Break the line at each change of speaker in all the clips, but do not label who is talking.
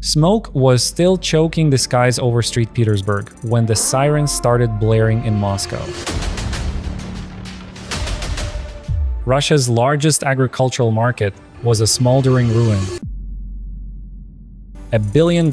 Smoke was still choking the skies over St. Petersburg when the sirens started blaring in Moscow. Russia's largest agricultural market was a smoldering ruin. $1 billion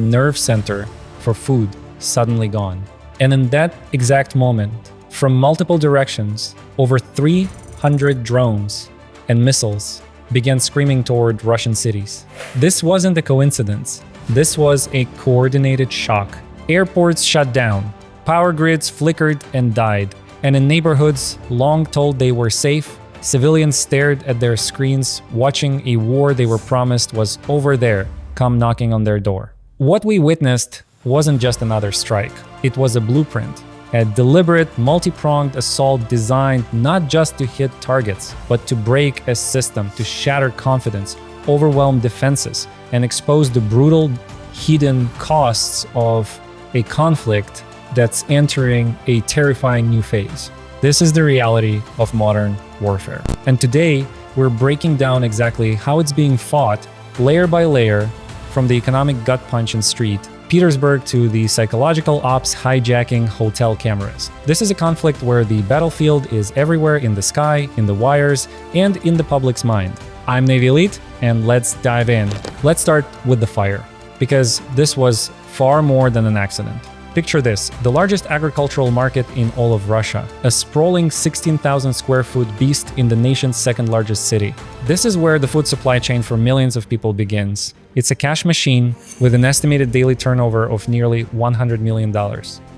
nerve center for food suddenly gone. And in that exact moment, from multiple directions, over 300 drones and missiles began screaming toward Russian cities. This wasn't a coincidence. This was a coordinated shock. Airports shut down, power grids flickered and died, and in neighborhoods long told they were safe, civilians stared at their screens, watching a war they were promised was over there, come knocking on their door. What we witnessed wasn't just another strike. It was a blueprint. A deliberate, multi-pronged assault designed not just to hit targets, but to break a system, to shatter confidence, overwhelm defenses, and expose the brutal, hidden costs of a conflict that's entering a terrifying new phase. This is the reality of modern warfare. And today, we're breaking down exactly how it's being fought, layer by layer, from the economic gut punch in St. Petersburg to the psychological ops hijacking hotel cameras. This is a conflict where the battlefield is everywhere, in the sky, in the wires, and in the public's mind. I'm Navy Elite, and let's dive in. Let's start with the fire, because this was far more than an accident. Picture this, the largest agricultural market in all of Russia, a sprawling 16,000 square foot beast in the nation's second largest city. This is where the food supply chain for millions of people begins. It's a cash machine with an estimated daily turnover of nearly $100 million.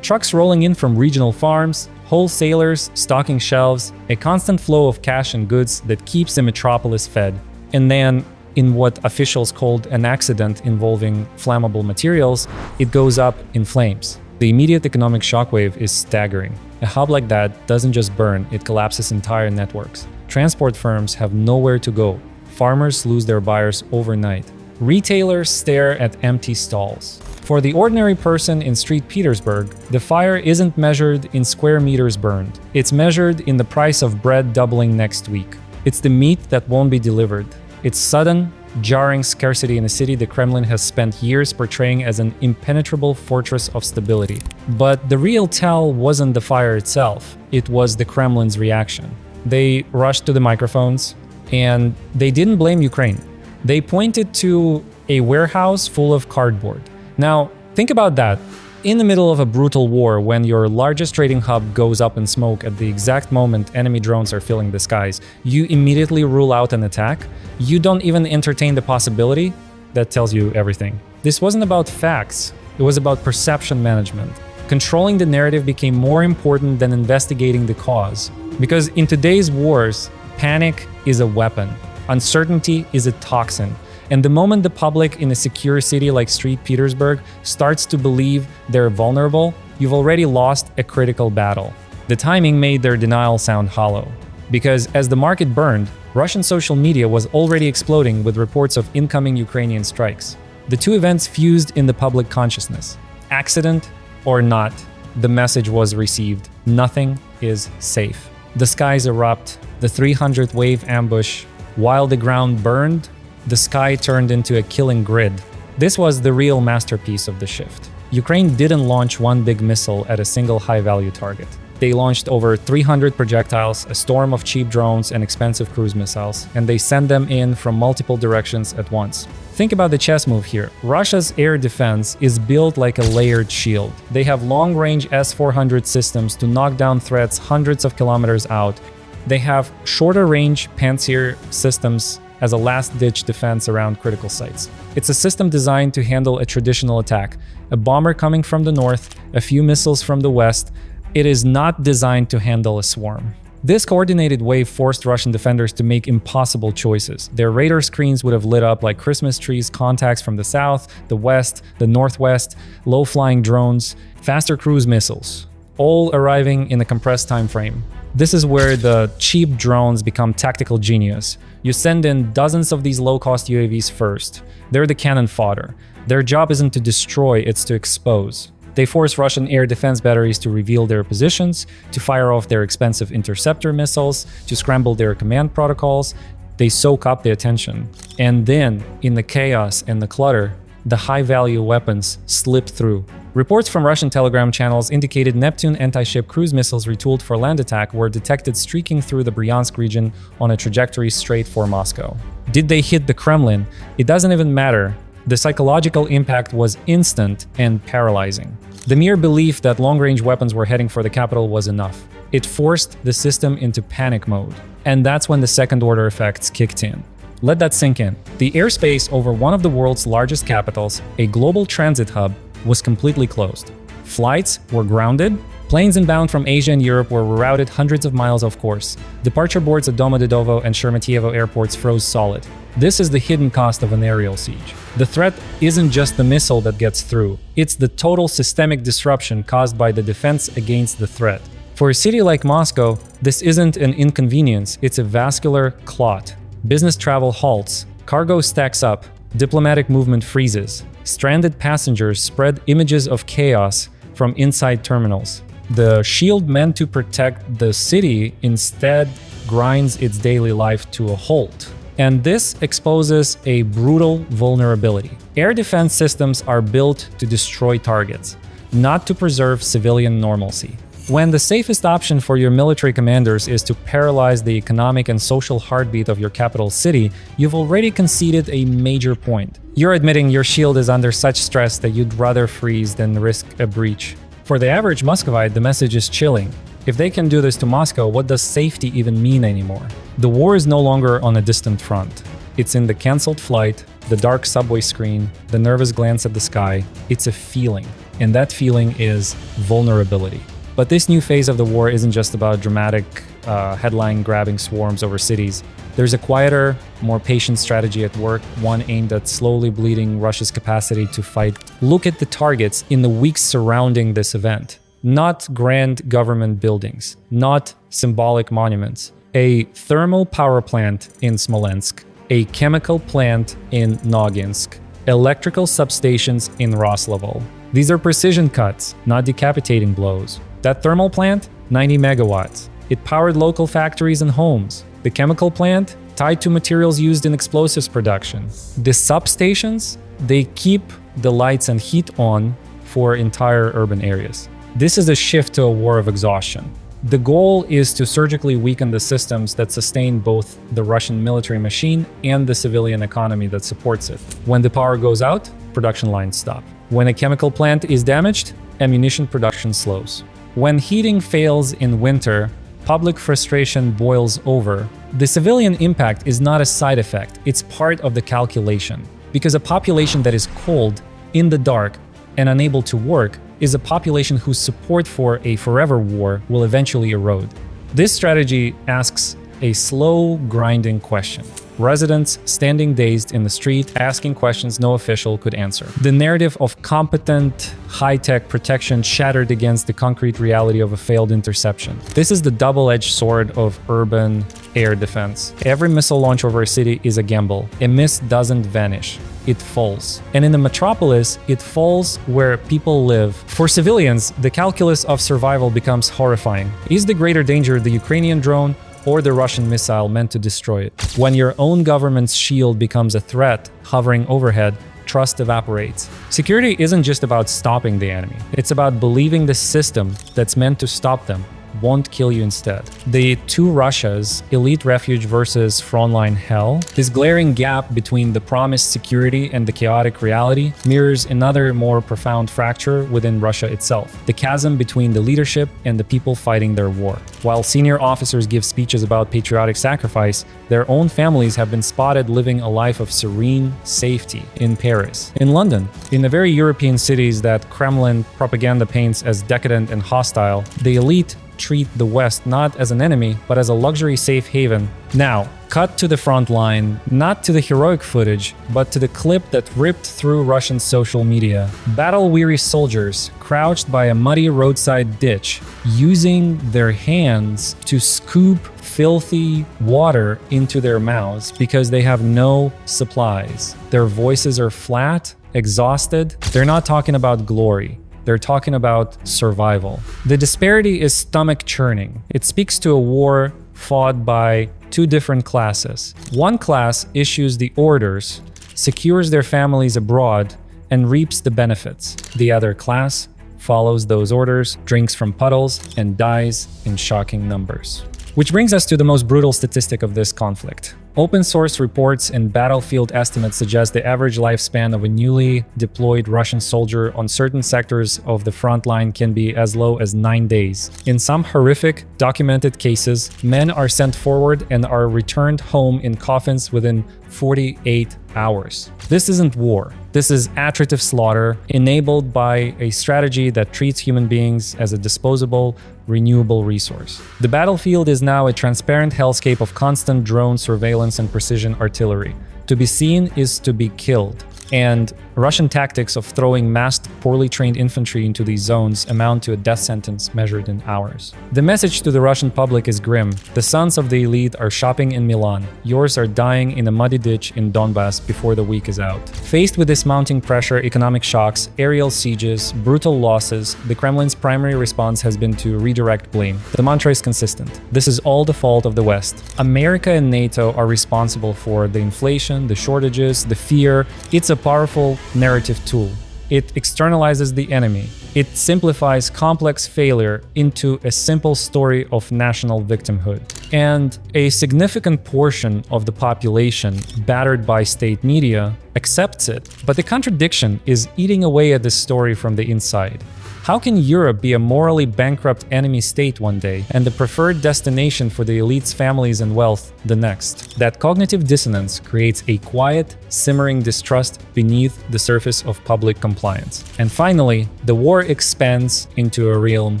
Trucks rolling in from regional farms, wholesalers stocking shelves, a constant flow of cash and goods that keeps the metropolis fed. And then, in what officials called an accident involving flammable materials, it goes up in flames. The immediate economic shockwave is staggering. A hub like that doesn't just burn, it collapses entire networks. Transport firms have nowhere to go. Farmers lose their buyers overnight. Retailers stare at empty stalls. For the ordinary person in St. Petersburg, the fire isn't measured in square meters burned. It's measured in the price of bread doubling next week. It's the meat that won't be delivered. It's sudden, jarring scarcity in a city the Kremlin has spent years portraying as an impenetrable fortress of stability. But the real tell wasn't the fire itself, it was the Kremlin's reaction. They rushed to the microphones, and they didn't blame Ukraine. They pointed to a warehouse full of cardboard. Now, think about that. In the middle of a brutal war, when your largest trading hub goes up in smoke at the exact moment enemy drones are filling the skies, you immediately rule out an attack. You don't even entertain the possibility. That tells you everything. This wasn't about facts. It was about perception management. Controlling the narrative became more important than investigating the cause. Because in today's wars, panic is a weapon. Uncertainty is a toxin. And the moment the public in a secure city like St. Petersburg starts to believe they're vulnerable, you've already lost a critical battle. The timing made their denial sound hollow. Because as the market burned, Russian social media was already exploding with reports of incoming Ukrainian strikes. The two events fused in the public consciousness. Accident or not, the message was received. Nothing is safe. The skies erupt, the 300th wave ambush. While the ground burned, the sky turned into a killing grid. This was the real masterpiece of the shift. Ukraine didn't launch one big missile at a single high-value target. They launched over 300 projectiles, a storm of cheap drones and expensive cruise missiles, and they sent them in from multiple directions at once. Think about the chess move here. Russia's air defense is built like a layered shield. They have long-range S-400 systems to knock down threats hundreds of kilometers out. They have shorter-range Pantsir systems as a last-ditch defense around critical sites. It's a system designed to handle a traditional attack. A bomber coming from the north, a few missiles from the west. It is not designed to handle a swarm. This coordinated wave forced Russian defenders to make impossible choices. Their radar screens would have lit up like Christmas trees, contacts from the south, the west, the northwest, low-flying drones, faster cruise missiles, all arriving in a compressed time frame. This is where the cheap drones become tactical genius. You send in dozens of these low-cost UAVs first. They're the cannon fodder. Their job isn't to destroy, it's to expose. They force Russian air defense batteries to reveal their positions, to fire off their expensive interceptor missiles, to scramble their command protocols. They soak up the attention. And then, in the chaos and the clutter, the high-value weapons slipped through. Reports from Russian Telegram channels indicated Neptune anti-ship cruise missiles retooled for land attack were detected streaking through the Bryansk region on a trajectory straight for Moscow. Did they hit the Kremlin? It doesn't even matter. The psychological impact was instant and paralyzing. The mere belief that long-range weapons were heading for the capital was enough. It forced the system into panic mode. And that's when the second-order effects kicked in. Let that sink in. The airspace over one of the world's largest capitals, a global transit hub, was completely closed. Flights were grounded. Planes inbound from Asia and Europe were rerouted hundreds of miles off course. Departure boards at Domodedovo and Sheremetyevo airports froze solid. This is the hidden cost of an aerial siege. The threat isn't just the missile that gets through. It's the total systemic disruption caused by the defense against the threat. For a city like Moscow, this isn't an inconvenience, it's a vascular clot. Business travel halts, cargo stacks up, diplomatic movement freezes. Stranded passengers spread images of chaos from inside terminals. The shield meant to protect the city instead grinds its daily life to a halt. And this exposes a brutal vulnerability. Air defense systems are built to destroy targets, not to preserve civilian normalcy. When the safest option for your military commanders is to paralyze the economic and social heartbeat of your capital city, you've already conceded a major point. You're admitting your shield is under such stress that you'd rather freeze than risk a breach. For the average Muscovite, the message is chilling. If they can do this to Moscow, what does safety even mean anymore? The war is no longer on a distant front. It's in the cancelled flight, the dark subway screen, the nervous glance at the sky. It's a feeling, and that feeling is vulnerability. But this new phase of the war isn't just about dramatic, headline-grabbing swarms over cities. There's a quieter, more patient strategy at work, one aimed at slowly bleeding Russia's capacity to fight. Look at the targets in the weeks surrounding this event. Not grand government buildings, not symbolic monuments. A thermal power plant in Smolensk, a chemical plant in Noginsk, electrical substations in Roslavl. These are precision cuts, not decapitating blows. That thermal plant, 90 megawatts. It powered local factories and homes. The chemical plant, tied to materials used in explosives production. The substations, they keep the lights and heat on for entire urban areas. This is a shift to a war of exhaustion. The goal is to surgically weaken the systems that sustain both the Russian military machine and the civilian economy that supports it. When the power goes out, production lines stop. When a chemical plant is damaged, ammunition production slows. When heating fails in winter, public frustration boils over. The civilian impact is not a side effect, it's part of the calculation. Because a population that is cold, in the dark, and unable to work is a population whose support for a forever war will eventually erode. This strategy asks a slow, grinding question. Residents standing dazed in the street, asking questions no official could answer. The narrative of competent, high-tech protection shattered against the concrete reality of a failed interception. This is the double-edged sword of urban air defense. Every missile launch over a city is a gamble. A miss doesn't vanish. It falls. And in the metropolis, it falls where people live. For civilians, the calculus of survival becomes horrifying. Is the greater danger the Ukrainian drone or the Russian missile meant to destroy it? When your own government's shield becomes a threat hovering overhead, trust evaporates. Security isn't just about stopping the enemy. It's about believing the system that's meant to stop them won't kill you instead. The two Russias, elite refuge versus frontline hell, this glaring gap between the promised security and the chaotic reality mirrors another more profound fracture within Russia itself, the chasm between the leadership and the people fighting their war. While senior officers give speeches about patriotic sacrifice, their own families have been spotted living a life of serene safety in Paris, in London, in the very European cities that Kremlin propaganda paints as decadent and hostile. The elite treat the West not as an enemy, but as a luxury safe haven. Now, cut to the front line, not to the heroic footage, but to the clip that ripped through Russian social media. Battle-weary soldiers, crouched by a muddy roadside ditch, using their hands to scoop filthy water into their mouths because they have no supplies. Their voices are flat, exhausted. They're not talking about glory. They're talking about survival. The disparity is stomach-churning. It speaks to a war fought by two different classes. One class issues the orders, secures their families abroad, and reaps the benefits. The other class follows those orders, drinks from puddles, and dies in shocking numbers. Which brings us to the most brutal statistic of this conflict. Open source reports and battlefield estimates suggest the average lifespan of a newly deployed Russian soldier on certain sectors of the front line can be as low as 9 days. In some horrific, documented cases, men are sent forward and are returned home in coffins within 48 hours. This isn't war. This is attritive slaughter enabled by a strategy that treats human beings as a disposable, renewable resource. The battlefield is now a transparent hellscape of constant drone surveillance and precision artillery. To be seen is to be killed. And Russian tactics of throwing massed, poorly trained infantry into these zones amount to a death sentence measured in hours. The message to the Russian public is grim. The sons of the elite are shopping in Milan. Yours are dying in a muddy ditch in Donbass before the week is out. Faced with this mounting pressure, economic shocks, aerial sieges, brutal losses, the Kremlin's primary response has been to redirect blame. The mantra is consistent. This is all the fault of the West. America and NATO are responsible for the inflation, the shortages, the fear. It's a powerful narrative tool. It externalizes the enemy. It simplifies complex failure into a simple story of national victimhood. And a significant portion of the population, battered by state media, accepts it. But the contradiction is eating away at this story from the inside. How can Europe be a morally bankrupt enemy state one day and the preferred destination for the elite's families and wealth the next? That cognitive dissonance creates a quiet, simmering distrust beneath the surface of public compliance. And finally, the war expands into a realm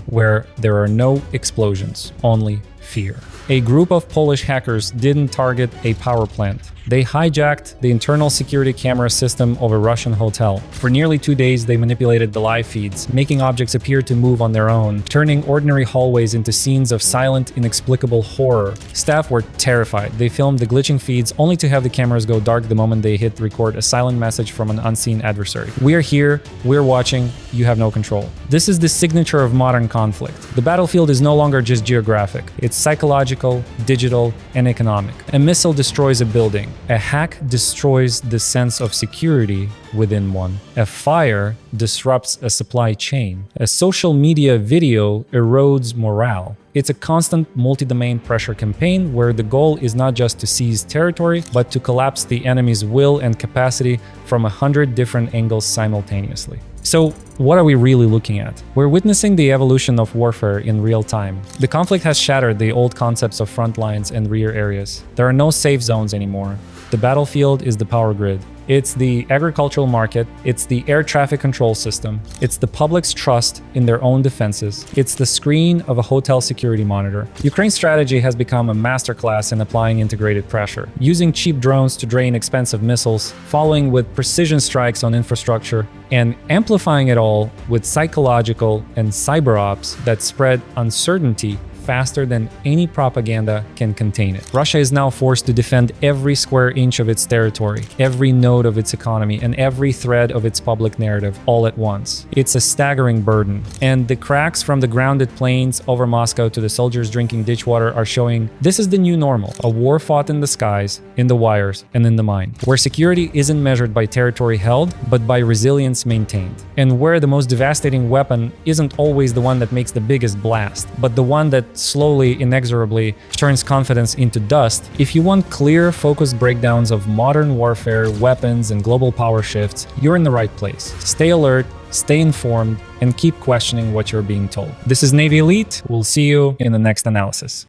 where there are no explosions, only fear. A group of Polish hackers didn't target a power plant. They hijacked the internal security camera system of a Russian hotel. For nearly 2 days, they manipulated the live feeds, making objects appear to move on their own, turning ordinary hallways into scenes of silent, inexplicable horror. Staff were terrified. They filmed the glitching feeds only to have the cameras go dark the moment they hit record a silent message from an unseen adversary. "We're here, we're watching, you have no control." This is the signature of modern conflict. The battlefield is no longer just geographic. It's psychological, digital, and economic. A missile destroys a building. A hack destroys the sense of security within one. A fire disrupts a supply chain. A social media video erodes morale. It's a constant multi-domain pressure campaign where the goal is not just to seize territory, but to collapse the enemy's will and capacity from 100 different angles simultaneously. So, what are we really looking at? We're witnessing the evolution of warfare in real time. The conflict has shattered the old concepts of front lines and rear areas. There are no safe zones anymore. The battlefield is the power grid. It's the agricultural market, it's the air traffic control system, it's the public's trust in their own defenses, it's the screen of a hotel security monitor. Ukraine's strategy has become a masterclass in applying integrated pressure, using cheap drones to drain expensive missiles, following with precision strikes on infrastructure, and amplifying it all with psychological and cyber ops that spread uncertainty faster than any propaganda can contain it. Russia is now forced to defend every square inch of its territory, every node of its economy, and every thread of its public narrative all at once. It's a staggering burden, and the cracks from the grounded planes over Moscow to the soldiers drinking ditch water are showing this is the new normal, a war fought in the skies, in the wires, and in the mind, where security isn't measured by territory held, but by resilience maintained, and where the most devastating weapon isn't always the one that makes the biggest blast, but the one that slowly, inexorably turns confidence into dust. If you want clear, focused breakdowns of modern warfare, weapons, and global power shifts, you're in the right place. Stay alert, stay informed, and keep questioning what you're being told. This is Navy Elite. We'll see you in the next analysis.